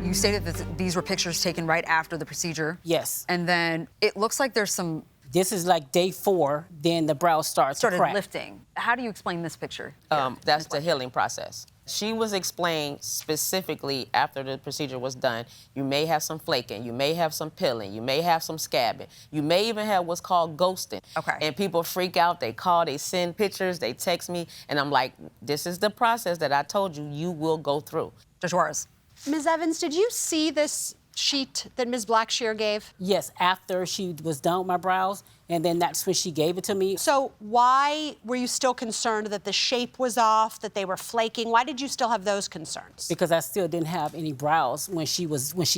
You stated that these were pictures taken right after the procedure. Yes. And then it looks like there's some... This is like day 4, then the brows started to crack. lifting. How do you explain this picture? That's the healing process. She was explained specifically after the procedure was done, you may have some flaking, you may have some pilling, you may have some scabbing, you may even have what's called ghosting. Okay. And people freak out, they call, they send pictures, they text me, and I'm like, this is the process that I told you you will go through. Judge Juarez. Ms. Evans, did you see this sheet that Ms. Blackshear gave? Yes, after she was done with my brows, and then that's when she gave it to me. So why were you still concerned that the shape was off, that they were flaking? Why did you still have those concerns? Because I still didn't have any brows when she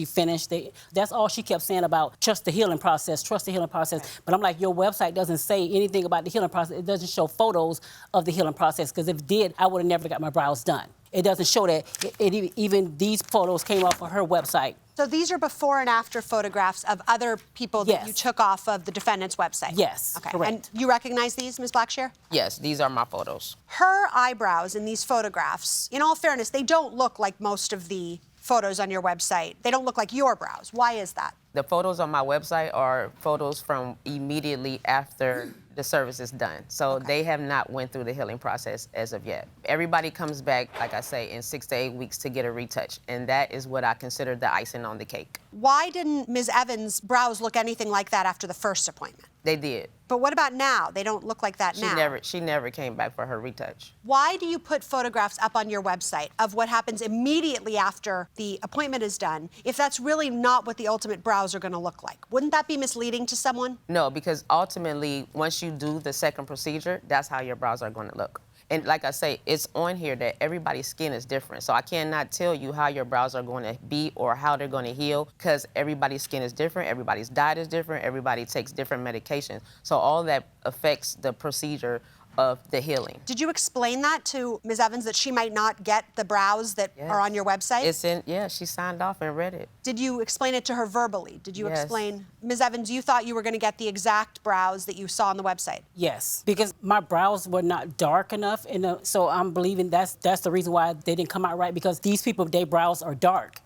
finished. That's all she kept saying about trust the healing process, trust the healing process. Okay. But I'm like, your website doesn't say anything about the healing process. It doesn't show photos of the healing process, because if it did, I would have never got my brows done. It doesn't show that. Even these photos came off of her website. So these are before and after photographs of other people that you took off of the defendant's website? Yes, okay. correct. And you recognize these, Ms. Blackshear? Yes, these are my photos. Her eyebrows in these photographs, in all fairness, they don't look like most of the photos on your website. They don't look like your brows. Why is that? The photos on my website are photos from immediately after the service is done. So they have not went through the healing process as of yet. Everybody comes back, like I say, in 6 to 8 weeks to get a retouch. And that is what I consider the icing on the cake. Why didn't Ms. Evans' brows look anything like that after the first appointment? They did. But what about now? They don't look like that now. She never came back for her retouch. Why do you put photographs up on your website of what happens immediately after the appointment is done if that's really not what the ultimate brows are going to look like? Wouldn't that be misleading to someone? No, because ultimately, once you do the second procedure, that's how your brows are going to look. And like I say, it's on here that everybody's skin is different. So I cannot tell you how your brows are going to be or how they're going to heal, because everybody's skin is different, everybody's diet is different, everybody takes different medications. So all that affects the procedure of the healing. Did you explain that to Ms. Evans, that she might not get the brows that are on your website? Yeah, she signed off and read it. Did you explain it to her verbally? Did you Yes. explain? Ms. Evans, you thought you were going to get the exact brows that you saw on the website? Yes, because my brows were not dark enough, so I'm believing that's the reason why they didn't come out right, because these people, their brows are dark.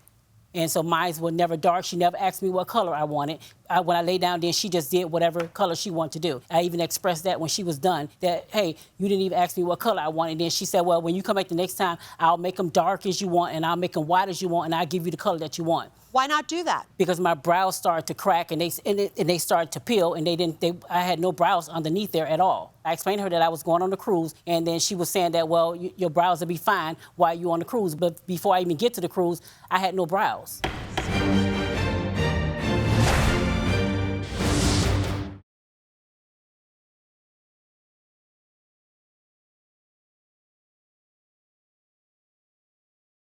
And so mine were never dark. She never asked me what color I wanted. When I lay down, then she just did whatever color she wanted to do. I even expressed that when she was done, that, hey, you didn't even ask me what color I wanted. And then she said, well, when you come back the next time, I'll make them dark as you want, and I'll make them white as you want, and I'll give you the color that you want. Why not do that? Because my brows started to crack, and they started to peel, and I had no brows underneath there at all. I explained to her that I was going on the cruise, and then she was saying that, well, your brows will be fine while you're on the cruise. But before I even get to the cruise, I had no brows.